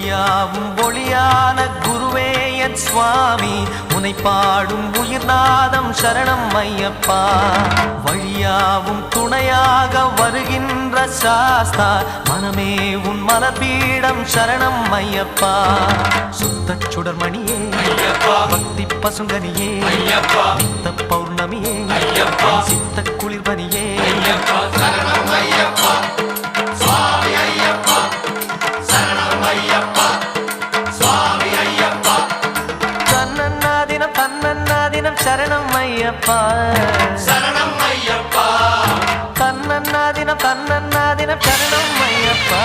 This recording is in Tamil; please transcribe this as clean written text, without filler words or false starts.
யாவும் ஒளியான குருவே என் சுவாமி உனை பாடும் உயிர்நாதம் சரணம் ஐயப்பா வழியாவும் துணையாக வருகின்ற சாஸ்தா மனமே உன் மலபீடம் சரணம் ஐயப்பா சுத்த சுடர்மணியே பக்தி பசுங்கனியே நித்த பௌர்ணமியே சித்த குளிர்பனியே சரணம் ஐயப்பா சுவாமி ஐயப்பா சரணம் ஐயப்பா சுவாமி ஐயப்பா தன்னன்னாதினம் சரணம் ஐயப்பா சரணம் ஐயப்பா தன்னன்னாதினம் சரணம் ஐயப்பா